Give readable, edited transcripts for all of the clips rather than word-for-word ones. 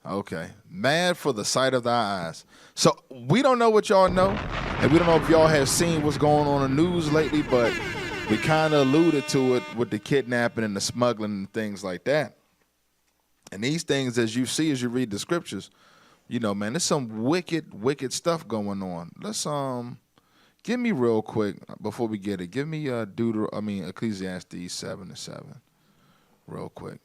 Okay. Mad for the sight of thy eyes. So we don't know what y'all know, and we don't know if y'all have seen what's going on in the news lately, but we kind of alluded to it with the kidnapping and the smuggling and things like that. And these things, as you see, as you read the scriptures, you know, man, there's some wicked, wicked stuff going on. Let's give me real quick before we get it. Give me Ecclesiastes 7:7, real quick.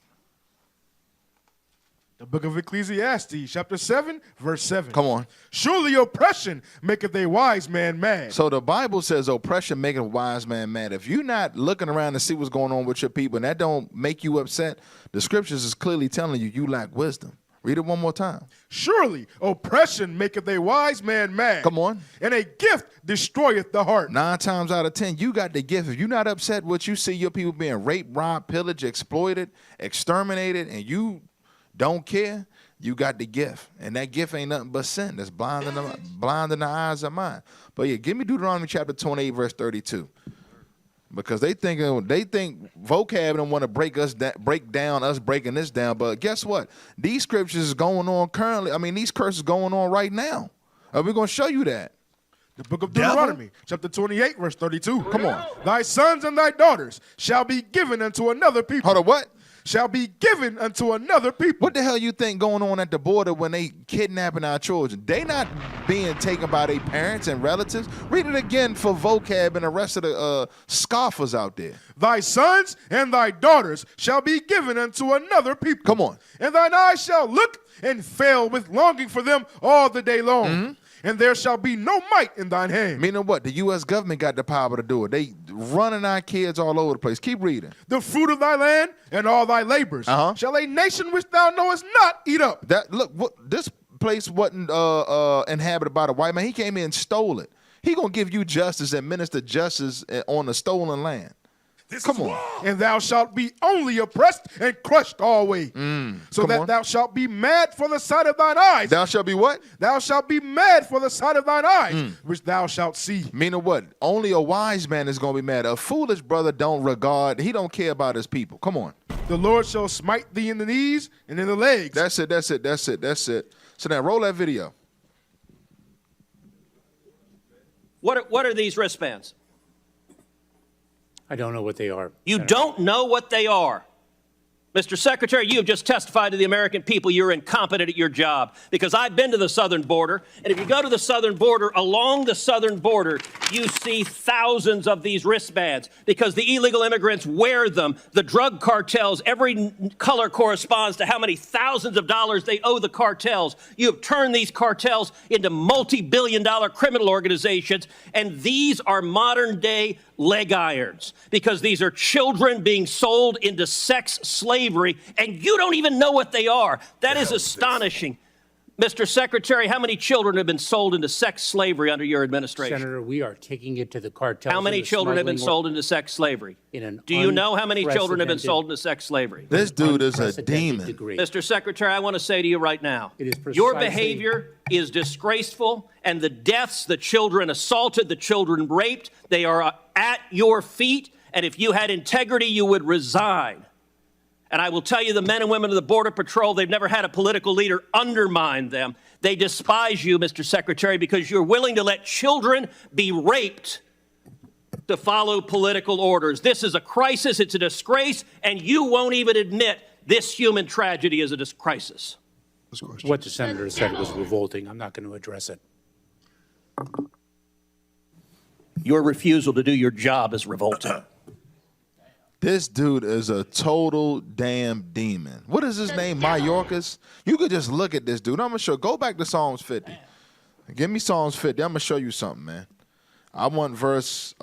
The book of Ecclesiastes, chapter 7, verse 7. Come on. Surely oppression maketh a wise man mad. So the Bible says oppression maketh a wise man mad. If you're not looking around to see what's going on with your people and that don't make you upset, the scriptures is clearly telling you you lack wisdom. Read it one more time. Surely oppression maketh a wise man mad. Come on. And a gift destroyeth the heart. 9 times out of 10, you got the gift. If you're not upset with what you see your people being raped, robbed, pillaged, exploited, exterminated, and you don't care, you got the gift. And that gift ain't nothing but sin. That's blinding the eyes of mine. But yeah, give me Deuteronomy chapter 28, verse 32. Because they think vocab don't want to break down us breaking this down. But guess what? These scriptures is going on currently. I mean, these curses going on right now. We're going to show you that. The book of Deuteronomy, chapter 28, verse 32. Come on. Thy sons and thy daughters shall be given unto another people. Hold on, what? Shall be given unto another people. What the hell you think going on at the border when they kidnapping our children? They not being taken by their parents and relatives. Read it again for vocab and the rest of the scoffers out there. Thy sons and thy daughters shall be given unto another people. Come on. And thine eyes shall look and fail with longing for them all the day long. Mm-hmm. And there shall be no might in thine hand. Meaning what? The U.S. government got the power to do it. They running our kids all over the place. Keep reading. The fruit of thy land and all thy labors shall a nation which thou knowest not eat up. This place wasn't inhabited by the white man. He came in and stole it. He gonna give you justice and minister justice on the stolen land. Come on. And thou shalt be only oppressed and crushed always. So that thou shalt be mad for the sight of thine eyes. Thou shalt be what? Thou shalt be mad for the sight of thine eyes, which thou shalt see. Meaning what? Only a wise man is going to be mad. A foolish brother he don't care about his people. Come on. The Lord shall smite thee in the knees and in the legs. That's it. So now roll that video. What are these wristbands? I don't know what they are. You don't know what they are. Mr. Secretary, you have just testified to the American people you're incompetent at your job, because I've been to the southern border, and if you go to the southern border, along the southern border, you see thousands of these wristbands because the illegal immigrants wear them. The drug cartels, every color corresponds to how many thousands of dollars they owe the cartels. You have turned these cartels into multi-billion-dollar criminal organizations, and these are modern-day leg irons, because these are children being sold into sex slavery, and you don't even know what they are. That is astonishing. Mr. Secretary, how many children have been sold into sex slavery under your administration? Senator, we are taking it to the cartels. How many children have been sold into sex slavery? Do you know how many children have been sold into sex slavery? This dude is a demon. Mr. Secretary, I want to say to you right now, your behavior is disgraceful, and the deaths, the children assaulted, the children raped, they are at your feet, and if you had integrity, you would resign. And I will tell you, the men and women of the Border Patrol, they've never had a political leader undermine them. They despise you, Mr. Secretary, because you're willing to let children be raped to follow political orders. This is a crisis, it's a disgrace, and you won't even admit this human tragedy is a crisis. What the senator said was revolting. I'm not going to address it. Your refusal to do your job is revolting. This dude is a total damn demon. What is his name? Mayorkas? You could just look at this dude. I'm going to show. Go back to Psalms 50. Give me Psalms 50. I'm going to show you something, man. I want verse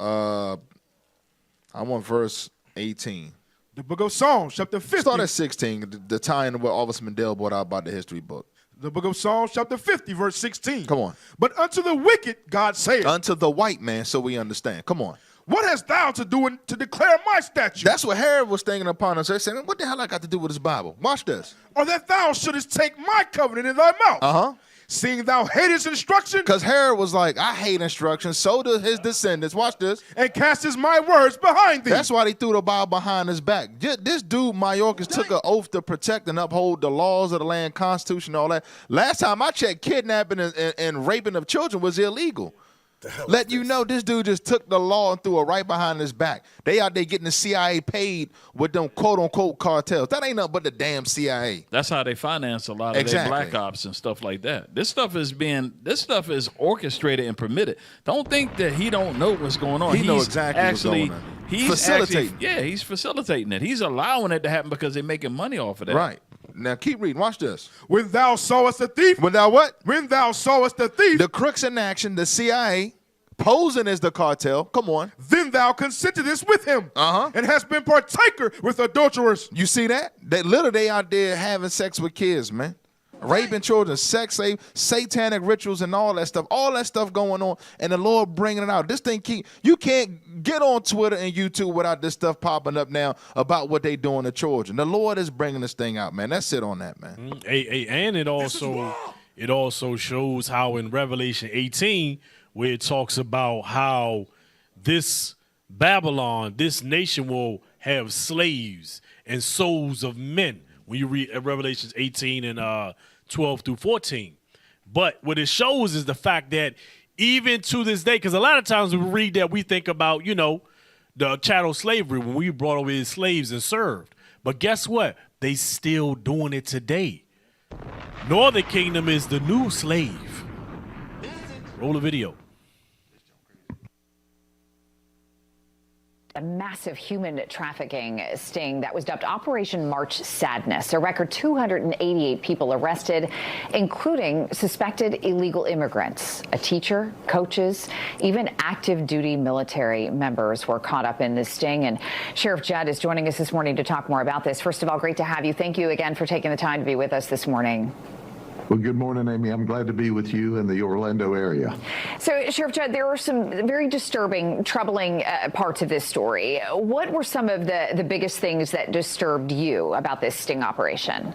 18. The book of Psalms, chapter 50. Start at 16, the tie-in what Officer Mandel brought out about the history book. The book of Psalms, chapter 50, verse 16. Come on. But unto the wicked, God saith. Unto the white man, so we understand. Come on. What hast thou to do to declare my statute? That's what Herod was thinking upon us. They're saying, what the hell I got to do with this Bible? Watch this. Or that thou shouldest take my covenant in thy mouth. Seeing thou hatest instruction, Because Herod was like, I hate instruction. So do his descendants. Watch this. and castest my words behind thee. That's why they threw the Bible behind his back. This dude, Mayorkas, took an oath to protect and uphold the laws of the land, Constitution, all that. Last time I checked, kidnapping and raping of children was illegal. Let you know, this dude just took the law and threw it right behind his back. They out there getting the CIA paid with them quote-unquote cartels. That ain't nothing but the damn CIA. That's how they finance a lot of their black ops and stuff like that. This stuff is orchestrated and permitted. Don't think that he don't know what's going on. He knows exactly what's going on. He's facilitating. He's facilitating it. He's allowing it to happen because they're making money off of that. Right. Now keep reading. Watch this. When thou sawest the thief. When thou what? When thou sawest the thief. The Crooks in Action, the CIA, posing as the cartel. Come on. Then thou consentedest with him. Uh-huh. And hast been partaker with adulterers. You see that? They literally out there having sex with kids, man. Raping children, sex, satanic rituals, and all that stuff. All that stuff going on, and the Lord bringing it out. This thing you can't get on Twitter and YouTube without this stuff popping up now about what they doing to children. The Lord is bringing this thing out, man. That's it on that, man. And it also shows how in Revelation 18, where it talks about how this Babylon, this nation will have slaves and souls of men. When you read Revelations 18 and 12 through 14. But what it shows is the fact that even to this day, because a lot of times when we read that, we think about, the chattel slavery when we brought over his slaves and served. But guess what? They still doing it today. Northern Kingdom is the new slave. Roll a video. A massive human trafficking sting that was dubbed Operation March Sadness. A record 288 people arrested, including suspected illegal immigrants. A teacher, coaches, even active duty military members were caught up in this sting. And Sheriff Judd is joining us this morning to talk more about this. First of all, great to have you. Thank you again for taking the time to be with us this morning. Well, good morning, Amy. I'm glad to be with you in the Orlando area. So, Sheriff Judd, there were some very disturbing, troubling parts of this story. What were some of the biggest things that disturbed you about this sting operation?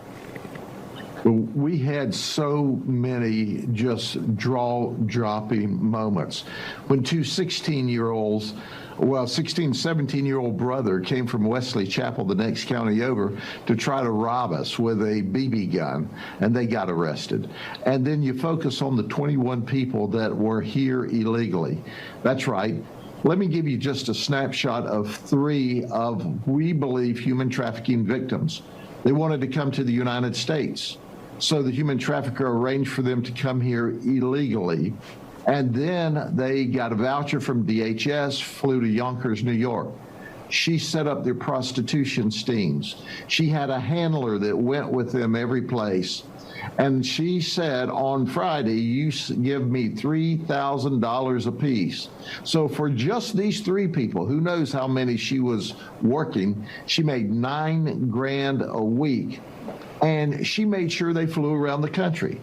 Well, we had so many just jaw-dropping moments. When two 16-year-olds, 17-year-old brother came from Wesley Chapel, the next county over, to try to rob us with a BB gun, and they got arrested. And then you focus on the 21 people that were here illegally. That's right. Let me give you just a snapshot of 3 of, we believe, human trafficking victims. They wanted to come to the United States. So the human trafficker arranged for them to come here illegally. And then they got a voucher from DHS, flew to Yonkers, New York. She set up their prostitution stings. She had a handler that went with them every place. And she said, on Friday, you give me $3,000 apiece. So for just these 3 people, who knows how many she was working, she made $9 grand a week. And she made sure they flew around the country.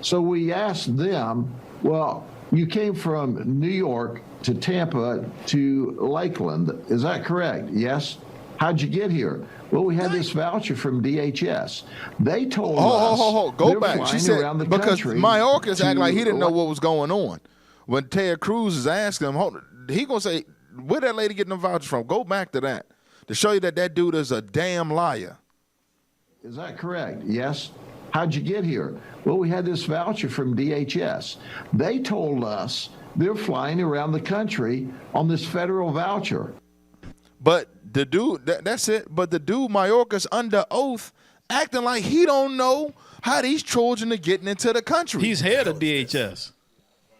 So we asked them, well, you came from New York to Tampa to Lakeland. Is that correct? Yes. How'd you get here? Well, we had this voucher from DHS. They told us go back. She said, around the because country Mayorkas act like he didn't know what was going on. When Ted Cruz is asking him, he gonna say, where that lady getting the voucher from? Go back to that to show you that dude is a damn liar. Is that correct? Yes. How'd you get here? Well, we had this voucher from DHS. They told us they're flying around the country on this federal voucher. But the dude, that's it. But the dude, Mayorkas, under oath, acting like he don't know how these children are getting into the country. He's head of DHS.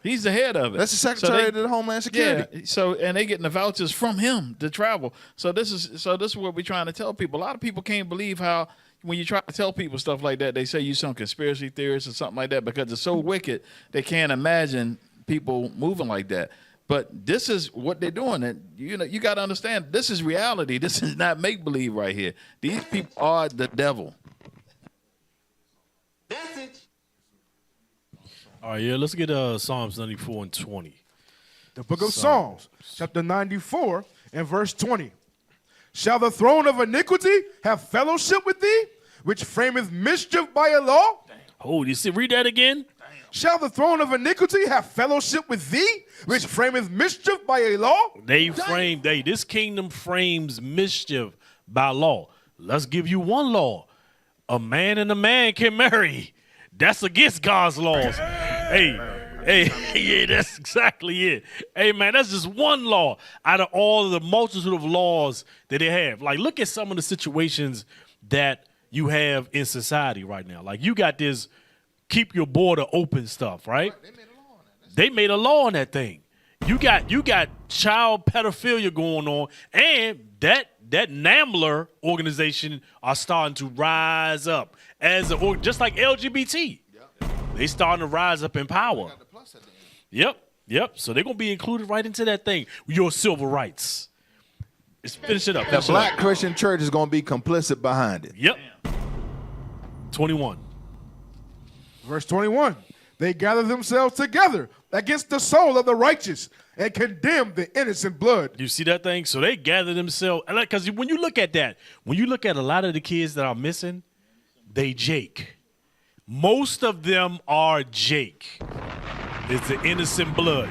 He's the head of it. That's the Secretary of the Homeland Security. Yeah. So, and they getting the vouchers from him to travel. So this is what we're trying to tell people. A lot of people can't believe how when you try to tell people stuff like that, they say you some conspiracy theorist or something like that because it's so wicked they can't imagine people moving like that. But this is what they're doing, and you got to understand this is reality. This is not make believe right here. These people are the devil. All right, let's get Psalms 94 and 20. The book of Psalms, chapter 94 and verse 20. Shall the throne of iniquity have fellowship with thee, which frameth mischief by a law? Oh, you see, read that again. Shall the throne of iniquity have fellowship with thee, which frameth mischief by a law? This kingdom frames mischief by law. Let's give you one law. A man and a man can marry. That's against God's laws. Hey, yeah, that's exactly it. Hey, man, that's just one law out of all of the multitude of laws that they have. Like, look at some of the situations that you have in society right now. Like, you got this keep your border open stuff, right? They made a law on that thing. You got child pedophilia going on, and that NAMBLR organization are starting to rise up as just like LGBT. They starting to rise up in power. Yep. So they're gonna be included right into that thing. Your civil rights. Let's finish it up. The Black Christian Church is gonna be complicit behind it. Yep. 21. Verse 21. They gather themselves together against the soul of the righteous and condemn the innocent blood. You see that thing? So they gather themselves. Because when you look at that, when you look at a lot of the kids that are missing, they Jake. Most of them are Jake. It's the innocent blood.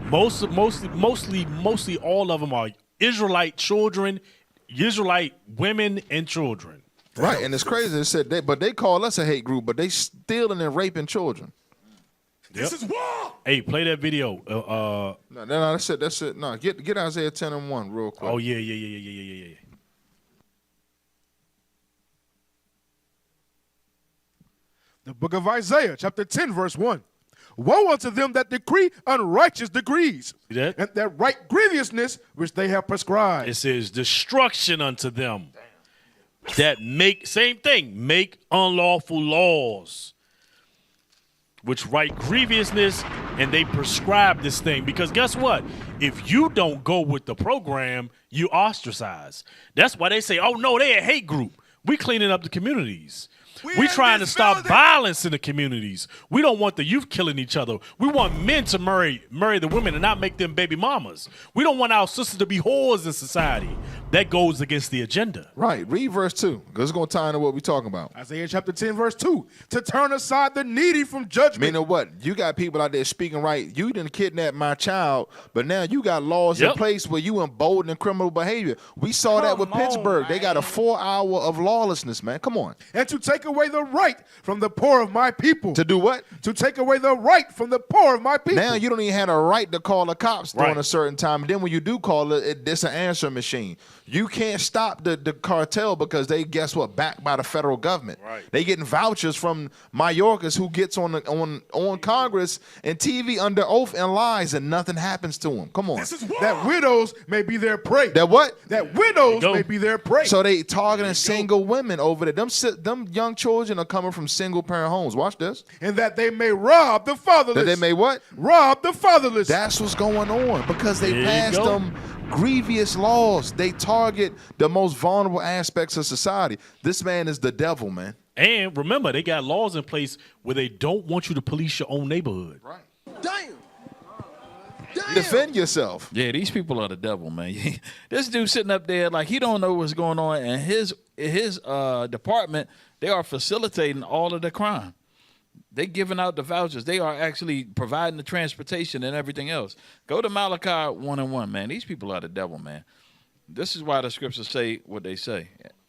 Mostly all of them are Israelite children, Israelite women and children. Right, and it's crazy. It said but they call us a hate group, but they stealing and raping children. This is war. Hey, play that video. No, that's it. No, get Isaiah 10:1 real quick. Oh yeah. The book of Isaiah, chapter 10, verse 1. Woe unto them that decree unrighteous decrees, See that? and that write grievousness which they have prescribed. It says destruction unto them that make unlawful laws, which write grievousness, and they prescribe this thing. Because guess what? If you don't go with the program, you ostracize. That's why they say, oh no, they a hate group. We cleaning up the communities. We trying to stop violence in the communities. We don't want the youth killing each other. We want men to marry the women and not make them baby mamas. We don't want our sisters to be whores in society. That goes against the agenda. Right. Read verse 2, because it's going to tie into what we're talking about. Isaiah chapter 10, verse 2. To turn aside the needy from judgment. Meaning what? You got people out there speaking right. You didn't kidnap my child, but now you got laws in place where you embolden criminal behavior. We saw that with Pittsburgh. They got a 4 hour of lawlessness, man. Come on. And to take away the right from the poor of my people. To do what? To take away the right from the poor of my people. Now you don't even have a right to call the cops during a certain time. And then when you do call it, it's an answering machine. You can't stop the cartel because they, guess what, backed by the federal government. Right. They getting vouchers from Mayorkas who gets on Congress and TV under oath and lies, and nothing happens to them. Come on. That widows may be their prey. That what? That widows may be their prey. So they targeting single women over there. Them young children are coming from single parent homes. Watch this. And that they may rob the fatherless. That they may what? Rob the fatherless. That's what's going on because they passed them grievous laws. They target the most vulnerable aspects of society. This man is the devil, man. And remember, they got laws in place where they don't want you to police your own neighborhood. Right. Damn. Defend yourself. Yeah, these people are the devil, man. This dude sitting up there like he don't know what's going on, and his department, they are facilitating all of the crime. They giving out the vouchers. They are actually providing the transportation and everything else. Go to Malachi 1:1, man. These people are the devil, man. This is why the scriptures say what they say.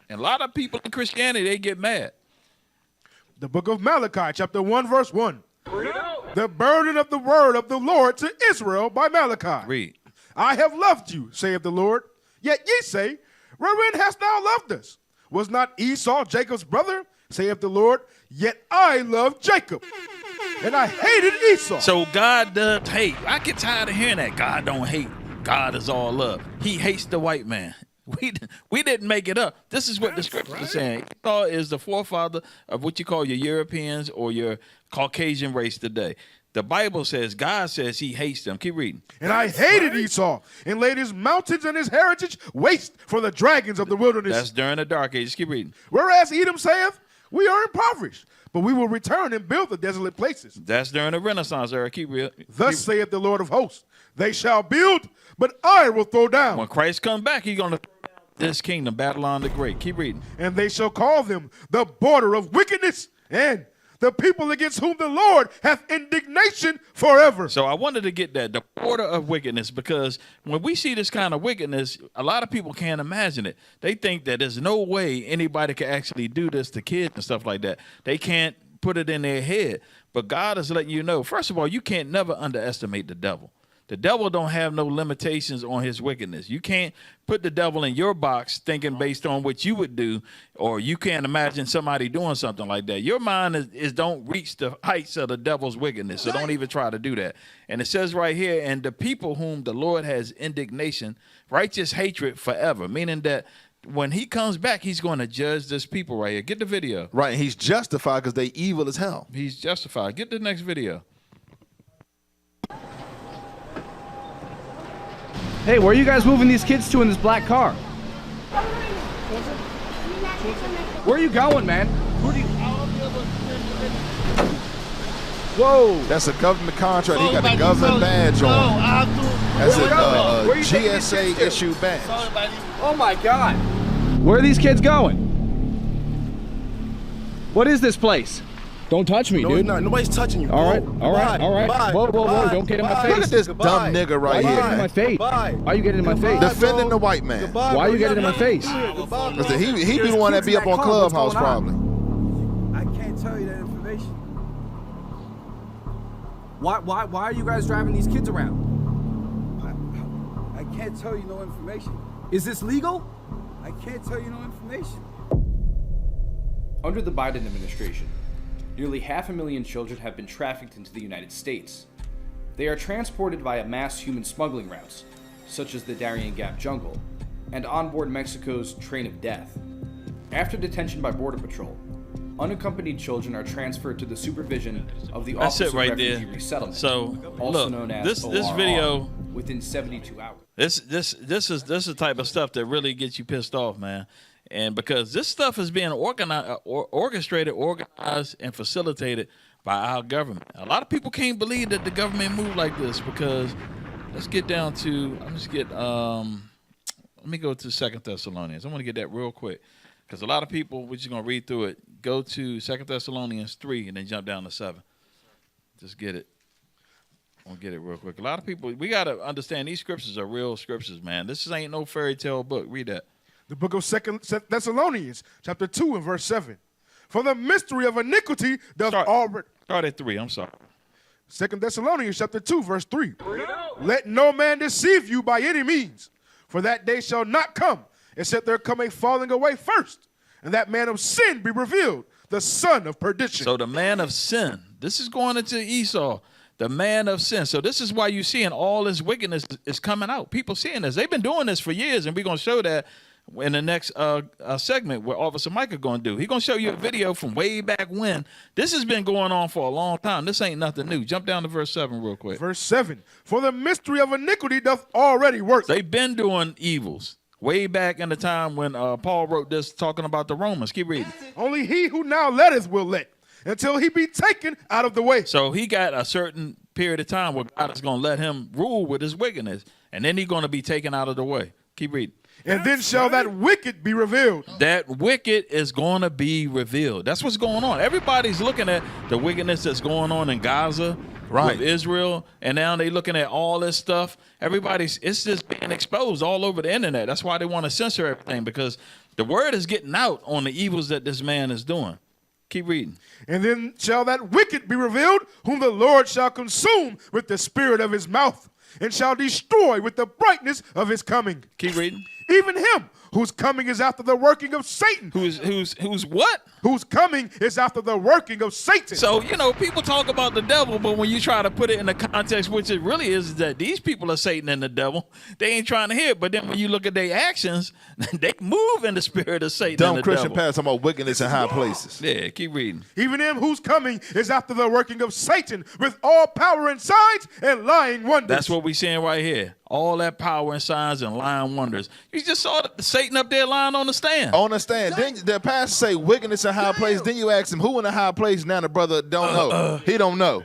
And a lot of people in Christianity, they get mad. The book of Malachi, chapter 1, verse 1. The burden of the word of the Lord to Israel by Malachi. Read. I have loved you, saith the Lord. Yet ye say, wherein hast thou loved us? Was not Esau Jacob's brother, saith the Lord? Yet I loved Jacob, and I hated Esau. So God does hate. I get tired of hearing that. God don't hate. God is all love. He hates the white man. We didn't make it up. This is what the scripture is saying. Esau is the forefather of what you call your Europeans or your Caucasian race today. The Bible says, God says he hates them. Keep reading. And I hated Esau and laid his mountains and his heritage waste for the dragons of the wilderness. That's during the dark ages. Keep reading. Whereas Edom saith, we are impoverished, but we will return and build the desolate places. That's during the Renaissance era. Keep reading. Thus saith the Lord of hosts, they shall build, but I will throw down. When Christ comes back, he's going to throw down this kingdom, Babylon the Great. Keep reading. And they shall call them the border of wickedness and the people against whom the Lord hath indignation forever. So I wanted to get that, the order of wickedness, because when we see this kind of wickedness, a lot of people can't imagine it. They think that there's no way anybody can actually do this to kids and stuff like that. They can't put it in their head. But God is letting you know, first of all, you can't never underestimate the devil. The devil don't have no limitations on his wickedness. You can't put the devil in your box thinking based on what you would do, or you can't imagine somebody doing something like that. Your mind is don't reach the heights of the devil's wickedness, so don't even try to do that. And it says right here, and the people whom the Lord has indignation, righteous hatred forever, meaning that when he comes back, he's going to judge this people right here. Get the video. Right, and he's justified because they evil as hell. He's justified. Get the next video. Hey, where are you guys moving these kids to in this black car? Where are you going, man? Whoa! That's a government contract. He got a government badge on. That's a GSA issued badge. Oh my God! Where are these kids going? What is this place? Don't touch me, dude. No, nobody's touching you. All right, all right, all right. Bye. Whoa, whoa, whoa! Don't get in my face. Look at this dumb nigga right Why here, are you getting in my man. face? Bye. Why are you getting in my face? Defending the white man. Why are you getting in my face? Listen, he be the one that be up on Clubhouse probably. I can't tell you that information. Why are you guys driving these kids around? I can't tell you no information. Is this legal? I can't tell you no information. Under the Biden administration, nearly 500,000 children have been trafficked into the United States. They are transported via mass human smuggling routes, such as the Darien Gap jungle, and onboard Mexico's Train of Death. After detention by Border Patrol, unaccompanied children are transferred to the supervision of the Office of Refugee Resettlement, So also look, known as this ORR, video, within 72 hours. this is the type of stuff that really gets you pissed off, man. And because this stuff is being orchestrated, organized, and facilitated by our government. A lot of people can't believe that the government moved like this because let's get down to, let me go to 2 Thessalonians. I want to get that real quick because a lot of people, we're just going to read through it. Go to 2 Thessalonians 3 and then jump down to 7. Just get it. I'll get it real quick. A lot of people, we got to understand these scriptures are real scriptures, man. This ain't no fairy tale book. Read that. The book of 2 Thessalonians, chapter 2 and verse 7. For the mystery of iniquity doth already... Start at 3, I'm sorry. 2 Thessalonians, chapter 2, verse 3. Let no man deceive you by any means, for that day shall not come, except there come a falling away first, and that man of sin be revealed, the son of perdition. So the man of sin, this is going into Esau, the man of sin. So this is why you're seeing all this wickedness is coming out. People seeing this. They've been doing this for years, and we're going to show that in the next segment where Officer Micah going to do. He's going to show you a video from way back when. This has been going on for a long time. This ain't nothing new. Jump down to verse 7 real quick. Verse 7. For the mystery of iniquity doth already work. They've been doing evils way back in the time when Paul wrote this talking about the Romans. Keep reading. Only he who now letteth will let, until he be taken out of the way. So he got a certain period of time where God is going to let him rule with his wickedness, and then he's going to be taken out of the way. Keep reading. And then shall that wicked be revealed. That wicked is going to be revealed. That's what's going on. Everybody's looking at the wickedness that's going on in Gaza, right, with Israel, and now they're looking at all this stuff. It's just being exposed all over the internet. That's why they want to censor everything, because the word is getting out on the evils that this man is doing. Keep reading. And then shall that wicked be revealed, whom the Lord shall consume with the spirit of his mouth, and shall destroy with the brightness of his coming. Keep reading. Even him whose coming is after the working of Satan. Who's what? Whose coming is after the working of Satan. So, people talk about the devil, but when you try to put it in the context, which it really is that these people are Satan and the devil, they ain't trying to hear it. But then when you look at their actions, they move in the spirit of Satan and the Christian devil. past talking about wickedness in high places. Yeah, keep reading. Even him whose coming is after the working of Satan with all power and signs and lying wonders. That's what we're seeing right here. All that power and signs and lying wonders. You just saw Satan up there lying on the stand. On the stand. Then the pastor say wickedness in high place. Then you ask him, who in the high place? Now the brother don't know. He don't know.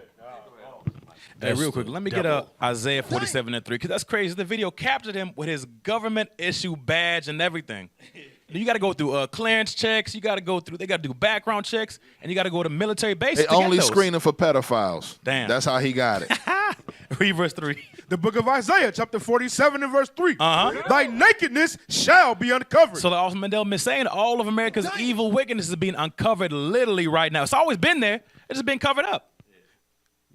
Hey, real quick, let me get Isaiah 47:3, because that's crazy. The video captured him with his government issue badge and everything. You got to go through clearance checks. You got to go through. They got to do background checks, and you got to go to military bases. They only screening for pedophiles. Damn. That's how he got it. Read verse 3. The book of Isaiah, chapter 47 and verse 3. Thy nakedness shall be uncovered. So the Officer Mandela is saying all of America's evil wickedness is being uncovered literally right now. It's always been there. It's just been covered up.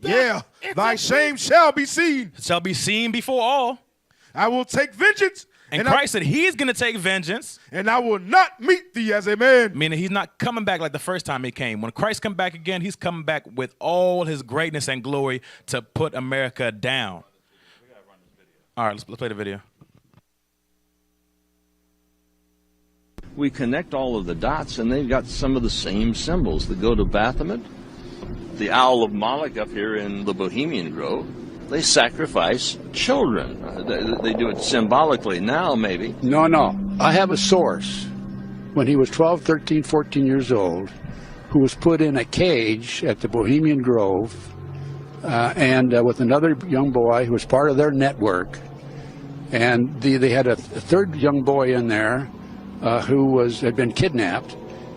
Yeah. Thy shame shall be seen. It shall be seen before all. I will take vengeance. And Christ said he's going to take vengeance. And I will not meet thee as a man. Meaning he's not coming back like the first time he came. When Christ come back again, he's coming back with all his greatness and glory to put America down. All right, let's play the video. We connect all of the dots, and they've got some of the same symbols that go to Baphomet. The Owl of Moloch up here in the Bohemian Grove, they sacrifice children. They do it symbolically now, maybe. No. I have a source when he was 12, 13, 14 years old who was put in a cage at the Bohemian Grove and with another young boy who was part of their network. And they had a third young boy in there who had been kidnapped,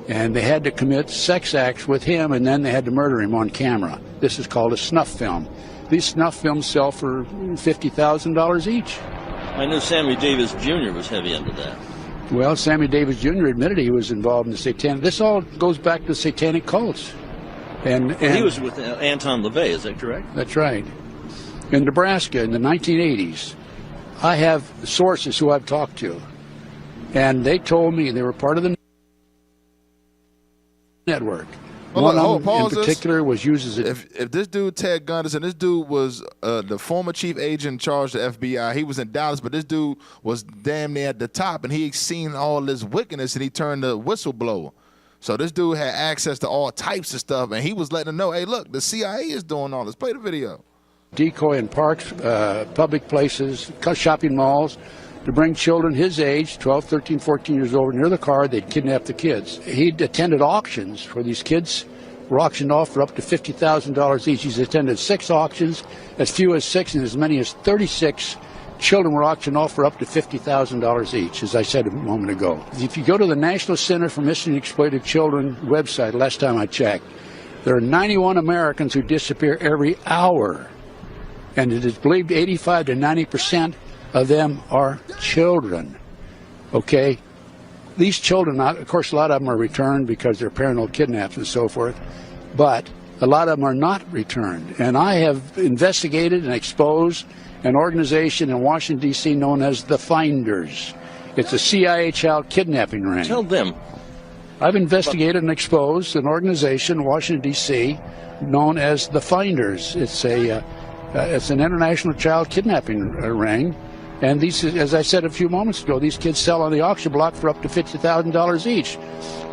and they had to commit sex acts with him, and then they had to murder him on camera. This is called a snuff film. These snuff films sell for $50,000 each. I knew Sammy Davis Jr. was heavy into that. Well, Sammy Davis Jr. admitted he was involved in the satanic. This all goes back to satanic cults. And he was with Anton LaVey, is that correct? That's right. In Nebraska in the 1980s, I have sources who I've talked to, and they told me they were part of the network. One of them in particular was used as a... If this dude, Ted Gunderson, this dude was the former chief agent in charge of the FBI. He was in Dallas, but this dude was damn near at the top, and he seen all this wickedness, and he turned the whistleblower. So this dude had access to all types of stuff, and he was letting them know, hey, look, the CIA is doing all this. Play the video. Decoy in parks, public places, shopping malls, to bring children his age, 12, 13, 14 years old, near the car. They'd kidnap the kids. He'd attended auctions where these kids were auctioned off for up to $50,000 each. He's attended 6 auctions, as few as 6, and as many as 36 children were auctioned off for up to $50,000 each, as I said a moment ago. If you go to the National Center for Missing and Exploited Children website, last time I checked, there are 91 Americans who disappear every hour. And it is believed 85 to 90% of them are children. Okay? These children, of course, a lot of them are returned because they're parental kidnaps and so forth, but a lot of them are not returned. And I have investigated and exposed an organization in Washington, D.C. known as the Finders. It's a CIA child kidnapping ring. Tell them. I've investigated and exposed an organization in Washington, D.C. known as the Finders. It's an international child kidnapping ring. And these, as I said a few moments ago, these kids sell on the auction block for up to $50,000 each.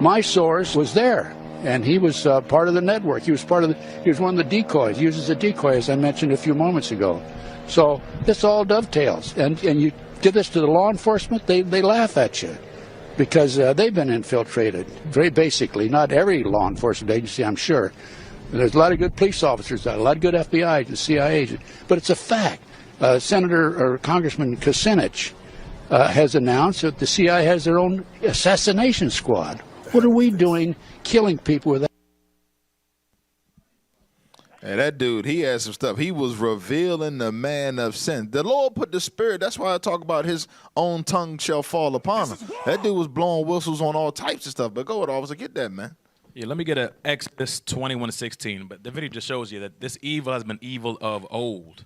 My source was there, and he was part of the network. He was one of the decoys. He uses a decoy, as I mentioned a few moments ago. So this all dovetails. And you give this to the law enforcement, they laugh at you because they've been infiltrated. Very basically, not every law enforcement agency, I'm sure. There's a lot of good police officers, a lot of good FBI agents, CIA agents, but it's a fact. Senator or Congressman Kucinich has announced that the CIA has their own assassination squad. What are we doing killing people with that? Hey, that dude, he had some stuff. He was revealing the man of sin. The Lord put the spirit. That's why I talk about his own tongue shall fall upon him. That dude was blowing whistles on all types of stuff. But go ahead, officer, get that, man. Yeah, let me get a Exodus 21:16. But the video just shows you that this evil has been evil of old.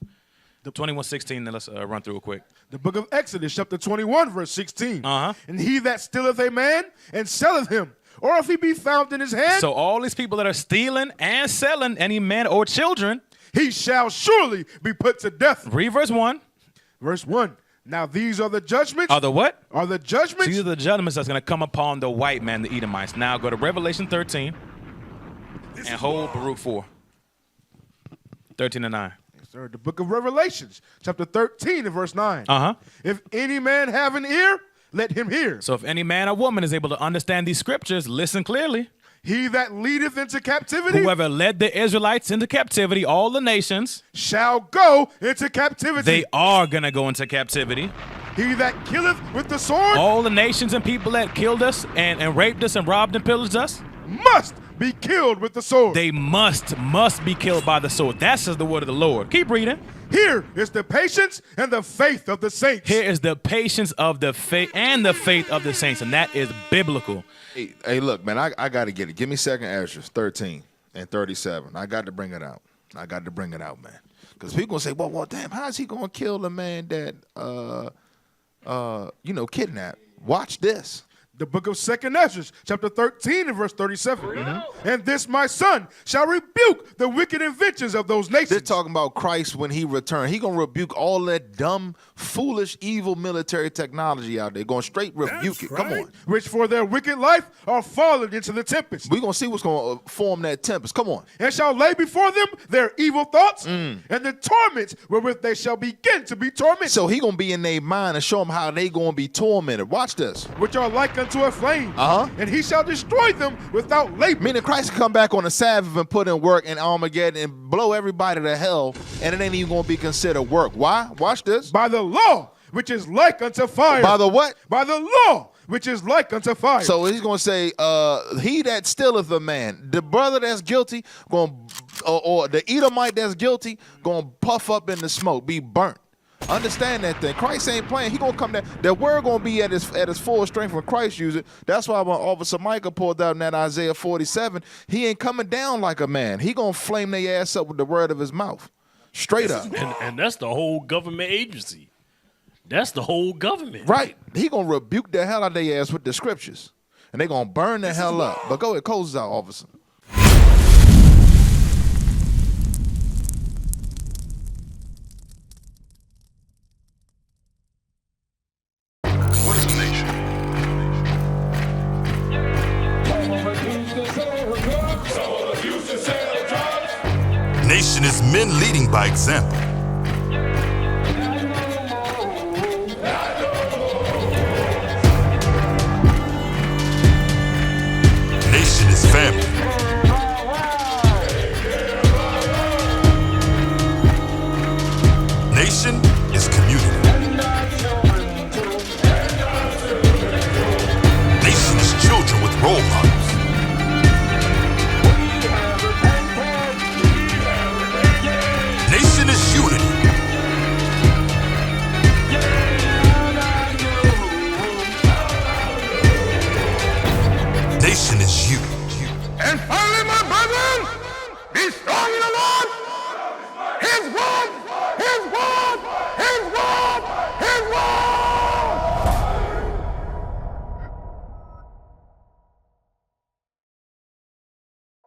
21:16, let's run through it quick. The book of Exodus, chapter 21, verse 16. And he that stealeth a man and selleth him, or if he be found in his hand. So all these people that are stealing and selling any man or children, he shall surely be put to death. Read verse 1. Verse 1. Now these are the judgments. Are the what? Are the judgments. So these are the judgments that's going to come upon the white man, the Edomites. Now go to Revelation 13 and hold Baruch 4. 13 and 9. The book of Revelations, chapter 13 and verse 9. If any man have an ear, let him hear. So if any man or woman is able to understand these scriptures, listen clearly. He that leadeth into captivity. Whoever led the Israelites into captivity, all the nations. Shall go into captivity. They are going to go into captivity. He that killeth with the sword, all the nations and people that killed us and raped us and robbed and pillaged us, must be killed with the sword. They must be killed by the sword. That's just the word of the Lord. Keep reading. Here is the patience and the faith of the saints. Here is the patience of the faith and the faith of the saints, and that is biblical. Hey, look, man, I got to get it. Give me 2nd Ezra 13 and 37. I got to bring it out. Man. Because people going to say, well, damn, how is he going to kill the man that, kidnapped? Watch this. The book of 2nd Ezra, chapter 13 and verse 37. And this my son shall rebuke the wicked inventions of those nations. They're talking about Christ when he returned. He gonna rebuke all that dumb, foolish, evil military technology out there. Going straight rebuke it. Come on. Which for their wicked life are fallen into the tempest. We're gonna see what's gonna form that tempest. Come on. And shall lay before them their evil thoughts and the torments wherewith they shall begin to be tormented. So he gonna be in their mind and show them how they gonna be tormented. Watch this. Which are like unto a flame. And he shall destroy them without labor. Meaning Christ can come back on the Sabbath and put in work in Armageddon and blow everybody to hell, and it ain't even gonna be considered work. Why? Watch this. By the law, which is like unto fire. By the what? By the law, which is like unto fire. So he's gonna say, he that stilleth a man, the brother that's guilty, or the Edomite that's guilty, gonna puff up in the smoke, be burnt. Understand that thing. Christ ain't playing. He gonna come down. That word gonna be at his full strength when Christ uses it. That's why when Officer Micah pulled out in that Isaiah 47, he ain't coming down like a man. He gonna flame their ass up with the word of his mouth, straight up. And that's the whole government agency. That's the whole government. Right. He gonna rebuke the hell out of their ass with the scriptures, and they gonna burn the hell up. But go ahead, close this out, officer. Nation is men leading by example. Nation is family. Nation is community. Nation is children with role models. Nation is unity. Nation is you. And finally, my brethren, be strong in the Lord. His word, his word, his word, his word.